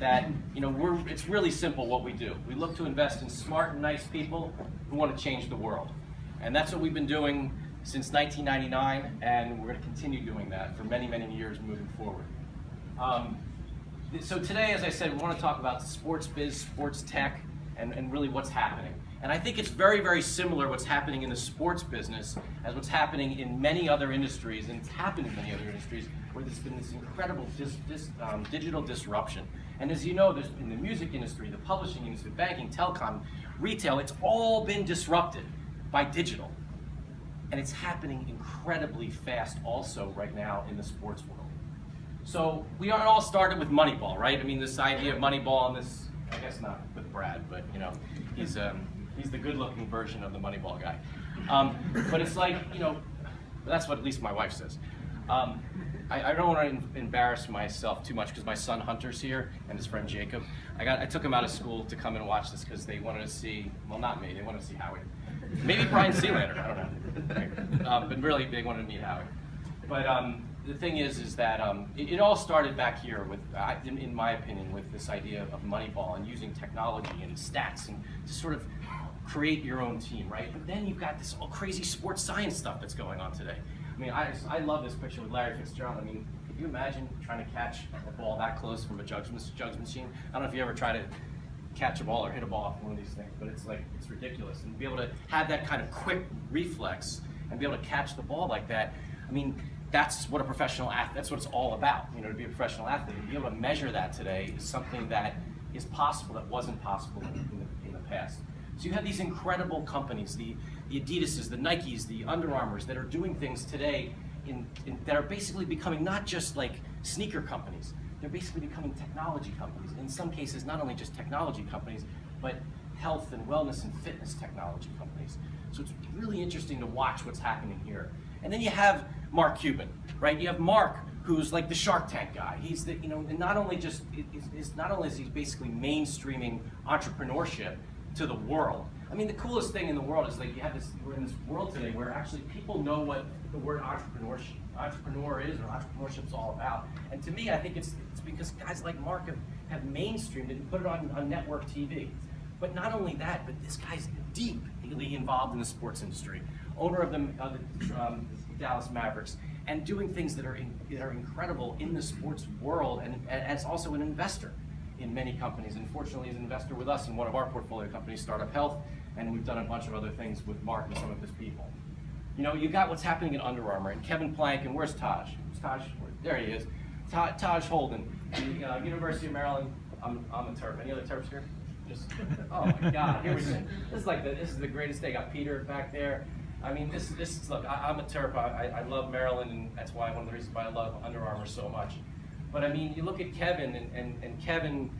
that, you know, it's really simple what we do. We look to invest in smart and nice people who want to change the world. And that's what we've been doing since 1999, and we're going to continue doing that for many, many years moving forward. So today, as I said, we want to talk about sports biz, sports tech, and really what's happening. And I think it's very, very similar what's happening in the sports business as what's happening in many other industries, and it's happened in many other industries where there's been this incredible digital disruption. And as you know, there's in the music industry, the publishing industry, banking, telecom, retail, it's all been disrupted by digital. And it's happening incredibly fast also right now in the sports world. So we all started with Moneyball, right? I mean, this idea of Moneyball and this, I guess not with Brad, but you know, he's the good-looking version of the Moneyball guy. But it's like, you know, that's what at least my wife says. I don't want to embarrass myself too much because my son Hunter's here and his friend Jacob. I took him out of school to come and watch this because they wanted to see, well, not me, they wanted to see Howie. Maybe Brian Sealander, I don't know. But really, they wanted to meet Howie. But the thing is that it all started back here with, in my opinion, with this idea of Moneyball and using technology and stats and to sort of create your own team, right? But then you've got this all crazy sports science stuff that's going on today. I mean, I love this picture with Larry Fitzgerald. I mean, could you imagine trying to catch a ball that close from a jugs machine? I don't know if you ever try to catch a ball or hit a ball off one of these things, but it's like, it's ridiculous. And to be able to have that kind of quick reflex and be able to catch the ball like that, I mean, that's what a professional athlete, that's what it's all about, you know, to be a professional athlete. And be able to measure that today is something that is possible that wasn't possible in the past. So you have these incredible companies, the Adidases, the Nikes, the Under Armours that are doing things today that are basically becoming not just like sneaker companies, they're basically becoming technology companies. In some cases, not only just technology companies, but health and wellness and fitness technology companies. So it's really interesting to watch what's happening here. And then you have Mark Cuban, right? You have Mark, who's like the Shark Tank guy. He's the, you know, and not only is he basically mainstreaming entrepreneurship to the world. I mean, the coolest thing in the world is like you have this, we're in this world today where actually people know what the word entrepreneur is or entrepreneurship's all about. And to me, I think it's because guys like Mark have mainstreamed it and put it on network TV. But not only that, but this guy's deeply involved in the sports industry, owner of the Dallas Mavericks, and doing things that are incredible in the sports world, and as also an investor in many companies. And fortunately, he's an investor with us in one of our portfolio companies, Startup Health, and we've done a bunch of other things with Mark and some of his people. You know, you got what's happening in Under Armour, and Kevin Plank, and where's Taj? Taj, there he is. Taj Holden, the University of Maryland. I'm a Terp. Any other Terps here? Just, oh my God, here we go. This is the greatest day. Got Peter back there. I mean, look, I'm a Terp. I love Maryland, and that's why one of the reasons why I love Under Armour so much. But I mean, you look at Kevin, and Kevin,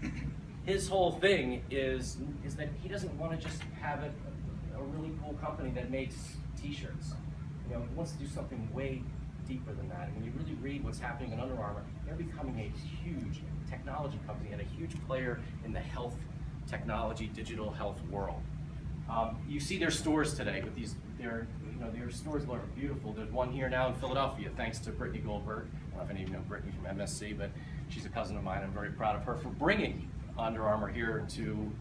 his whole thing is that he doesn't want to just have a really cool company that makes T-shirts. You know, he wants to do something way deeper than that. And when you really read what's happening in Under Armour, they're becoming a huge technology company and a huge player in the health technology, digital health world. You see their stores today with their stores are beautiful. There's one here now in Philadelphia, thanks to Brittany Goldberg. I don't know if any of you know Brittany from MSC, but she's a cousin of mine. I'm very proud of her for bringing Under Armour here to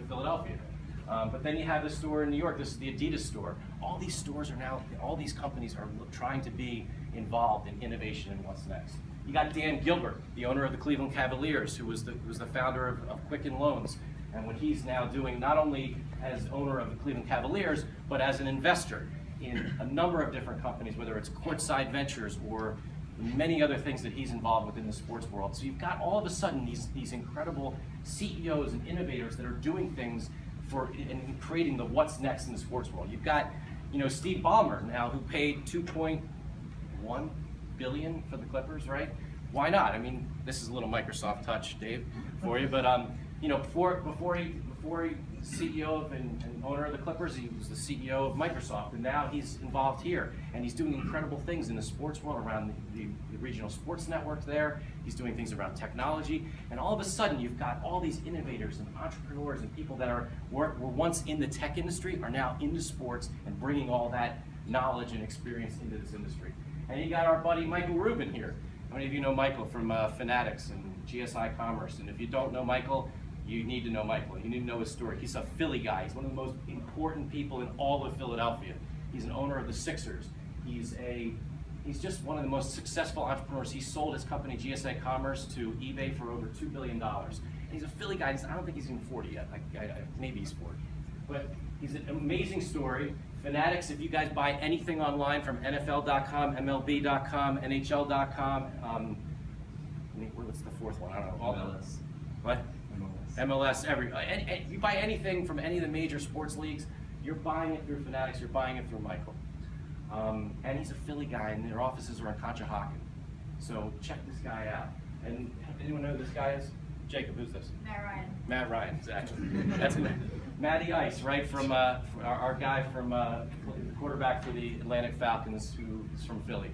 Philadelphia. But then you have the store in New York. This is the Adidas store. All these stores are now, all these companies are trying to be involved in innovation and what's next. You got Dan Gilbert, the owner of the Cleveland Cavaliers, who was the founder of Quicken Loans, and what he's now doing not only as owner of the Cleveland Cavaliers, but as an investor in a number of different companies, whether it's Courtside Ventures or many other things that he's involved with in the sports world. So you've got all of a sudden these incredible CEOs and innovators that are doing things and creating the what's next in the sports world. You've got, you know, Steve Ballmer now, who paid $2.1 billion for the Clippers, right? Why not? I mean, this is a little Microsoft touch, Dave, for you. But you know, before he CEO and owner of the Clippers, he was the CEO of Microsoft, and now he's involved here, and he's doing incredible things in the sports world around the regional sports network there. He's doing things around technology, and all of a sudden you've got all these innovators and entrepreneurs and people that were once in the tech industry are now into sports and bringing all that knowledge and experience into this industry. And you got our buddy Michael Rubin here. How many of you know Michael from Fanatics and GSI Commerce. And if you don't know Michael, you need to know Michael. You need to know his story. He's a Philly guy. He's one of the most important people in all of Philadelphia. He's an owner of the Sixers. He's just one of the most successful entrepreneurs. He sold his company, GSI Commerce, to eBay for over $2 billion. And he's a Philly guy. I don't think he's even 40 yet. Maybe he's 40. But he's an amazing story. Fanatics, if you guys buy anything online from NFL.com, MLB.com, NHL.com, what's the fourth one? I don't know. MLS. What? MLS. You buy anything from any of the major sports leagues, you're buying it through Fanatics, you're buying it through Michael. And he's a Philly guy, and their offices are in Conshohocken. So check this guy out. And anyone know who this guy is? Jacob, who's this? Matt Ryan. Matt Ryan, exactly. That's Matty Ice, right? From our guy from the quarterback for the Atlantic Falcons, who is from Philly.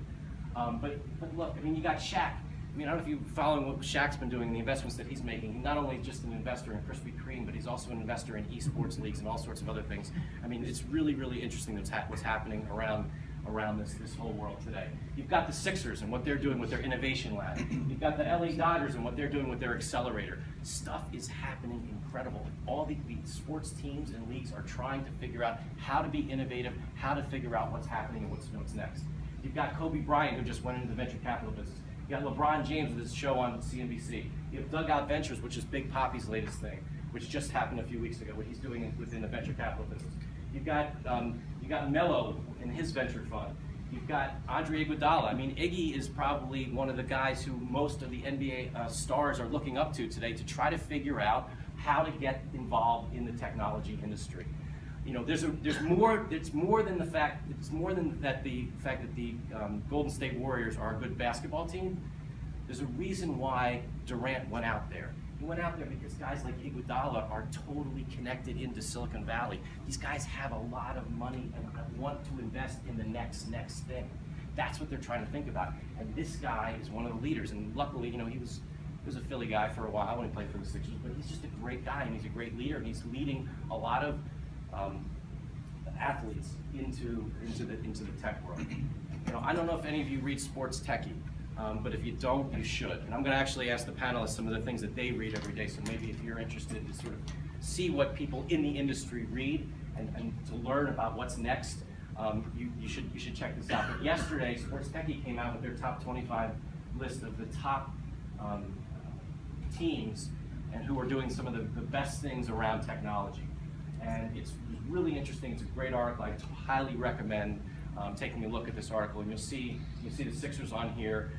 But look, I mean, you got Shaq. I mean, I don't know if you're following what Shaq's been doing, the investments that he's making. He's not only just an investor in Krispy Kreme, but he's also an investor in esports leagues and all sorts of other things. I mean, it's really, really interesting what's happening around this whole world today. You've got the Sixers and what they're doing with their innovation lab. You've got the LA Dodgers and what they're doing with their accelerator. Stuff is happening incredible. All the sports teams and leagues are trying to figure out how to be innovative, how to figure out what's happening and what's next. You've got Kobe Bryant, who just went into the venture capital business. You got LeBron James with his show on CNBC. You have Dugout Ventures, which is Big Poppy's latest thing, which just happened a few weeks ago, what he's doing within the venture capital business. You've got Melo in his venture fund. You've got Andre Iguodala. I mean, Iggy is probably one of the guys who most of the NBA stars are looking up to today to try to figure out how to get involved in the technology industry. You know, there's more. It's more than the fact. It's more than that. The fact that the Golden State Warriors are a good basketball team. There's a reason why Durant went out there. He went out there because guys like Iguodala are totally connected into Silicon Valley. These guys have a lot of money and want to invest in the next thing. That's what they're trying to think about. And this guy is one of the leaders. And luckily, you know, he was a Philly guy for a while when he played for the Sixers. But he's just a great guy, and he's a great leader, and he's leading a lot of athletes into the tech world. You know, I don't know if any of you read Sports Techie, but if you don't, you should. And I'm going to actually ask the panelists some of the things that they read every day. So maybe if you're interested to sort of see what people in the industry read and to learn about what's next, you should check this out. But yesterday, Sports Techie came out with their top 25 list of the top teams and who are doing some of the best things around technology. And it's really interesting. It's a great article. I highly recommend taking a look at this article. And you'll see the Sixers on here.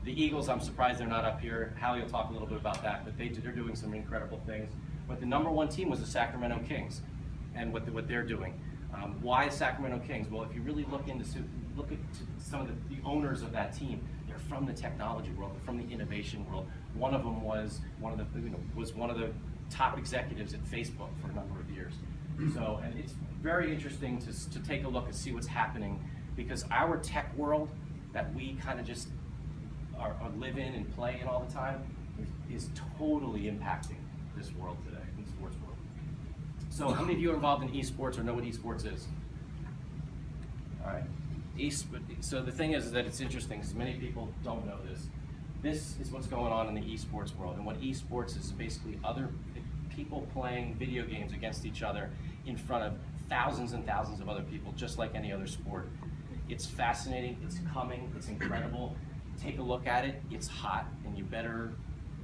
The Eagles, I'm surprised they're not up here. Hallie will talk a little bit about that, but they're doing some incredible things. But the #1 team was the Sacramento Kings, and what they're doing. Why Sacramento Kings? Well, if you really look at some of the owners of that team, they're from the technology world, they're from the innovation world. One of them was one of the top executives at Facebook for a number of years. So, and it's very interesting to take a look and see what's happening, because our tech world that we kind of just live in and play in all the time is totally impacting this world today, in the sports world. So how many of you are involved in esports or know what esports is? All right. So the thing is that it's interesting, because many people don't know this. This is what's going on in the esports world, and what esports is basically other people playing video games against each other in front of thousands and thousands of other people, just like any other sport. It's fascinating, it's coming, it's incredible. Take a look at it, it's hot, and you better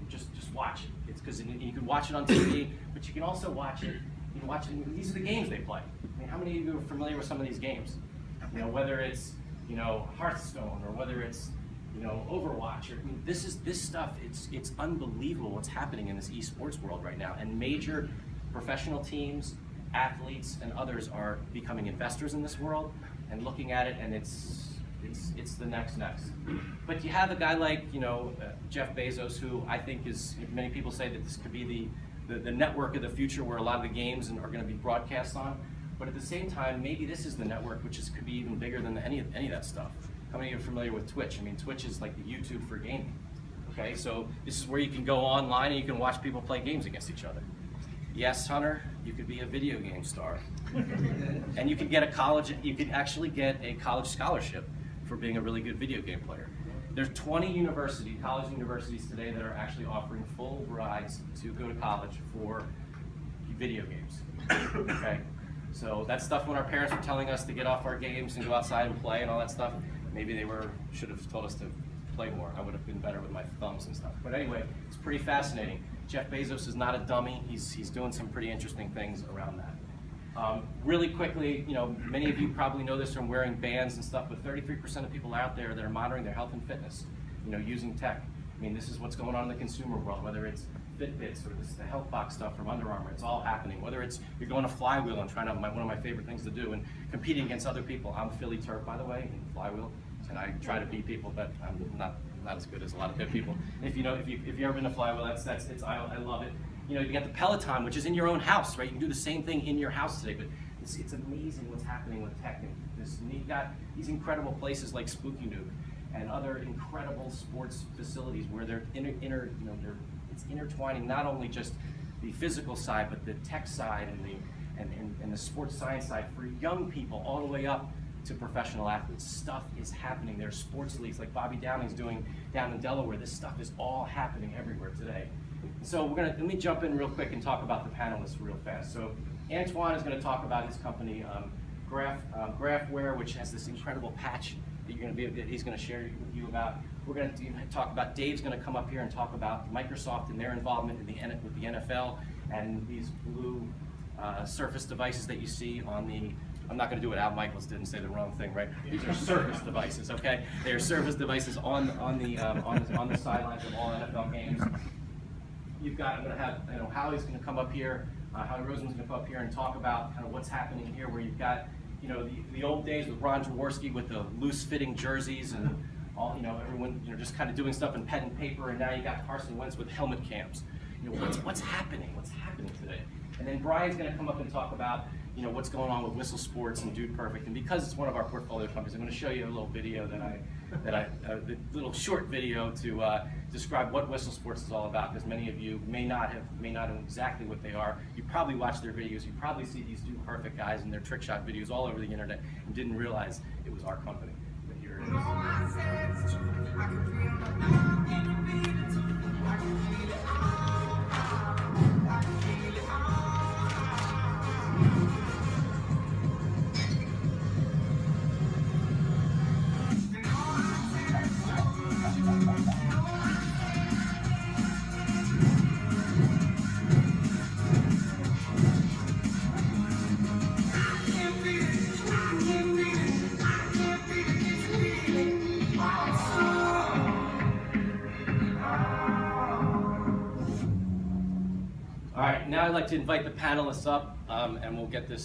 just watch it. It's because you can watch it on TV, but you can also watch it. You can watch it. These are the games they play. I mean, how many of you are familiar with some of these games? You know, whether it's Hearthstone or whether it's Overwatch. I mean, this stuff. It's unbelievable what's happening in this esports world right now, and major professional teams, athletes, and others are becoming investors in this world and looking at it, and it's the next. But you have a guy like Jeff Bezos, who I think is, many people say that this could be the network of the future where a lot of the games are going to be broadcast on. But at the same time, maybe this is the network which could be even bigger than any of that stuff. How many of you are familiar with Twitch? I mean, Twitch is like the YouTube for gaming. Okay, so this is where you can go online and you can watch people play games against each other. Yes, Hunter, you could be a video game star, and you could get you could actually get a college scholarship for being a really good video game player. There's 20 college universities today that are actually offering full rides to go to college for video games. Okay, so that stuff when our parents were telling us to get off our games and go outside and play and all that stuff, maybe they should have told us to play more. I would have been better with my thumbs and stuff. But anyway, it's pretty fascinating. Jeff Bezos is not a dummy. He's doing some pretty interesting things around that. Really quickly, many of you probably know this from wearing bands and stuff, but 33% of people out there that are monitoring their health and fitness, using tech. I mean, this is what's going on in the consumer world, whether it's Fitbits or the health box stuff from Under Armour. It's all happening. Whether it's you're going to Flywheel and trying to, one of my favorite things to do, and competing against other people. I'm Philly Turk, by the way, in Flywheel, and I try to beat people, but I'm not as good as a lot of good people. If you've ever been to Flywheel, I love it. You got the Peloton, which is in your own house, right? You can do the same thing in your house today, but it's amazing what's happening with tech. And you've got these incredible places like Spooky Nuke and other incredible sports facilities where they're it's intertwining not only just the physical side, but the tech side and the sports science side for young people all the way up to professional athletes. Stuff is happening. There's sports leagues like Bobby Downing's doing down in Delaware. This stuff is all happening everywhere today. So let me jump in real quick and talk about the panelists real fast. So Antoine is going to talk about his company, Graphware, which has this incredible patch that he's going to share with you about. We're going to talk about, Dave's going to come up here and talk about Microsoft and their involvement with the NFL and these blue Surface devices that you see on the, I'm not going to do it, Al Michaels didn't say the wrong thing, right? These are Surface devices, okay? They are Surface devices on the sidelines of all NFL games. I'm going to have, Hallie's going to come up here, Hallie Rosen's going to come up here and talk about kind of what's happening here, where you've got, the old days with Ron Jaworski with the loose-fitting jerseys and all, everyone, just kind of doing stuff in pen and paper, and now you got Carson Wentz with helmet cams. What's happening? What's happening today? And then Brian's going to come up and talk about, what's going on with Whistle Sports and Dude Perfect. And because it's one of our portfolio companies, I'm going to show you a little video the little short video to describe what Whistle Sports is all about, because many of you may not know exactly what they are. You probably watch their videos. You probably see these Dude Perfect guys and their trick shot videos all over the internet and didn't realize it was our company. But here it is. All right, now I'd like to invite the panelists up, and we'll get this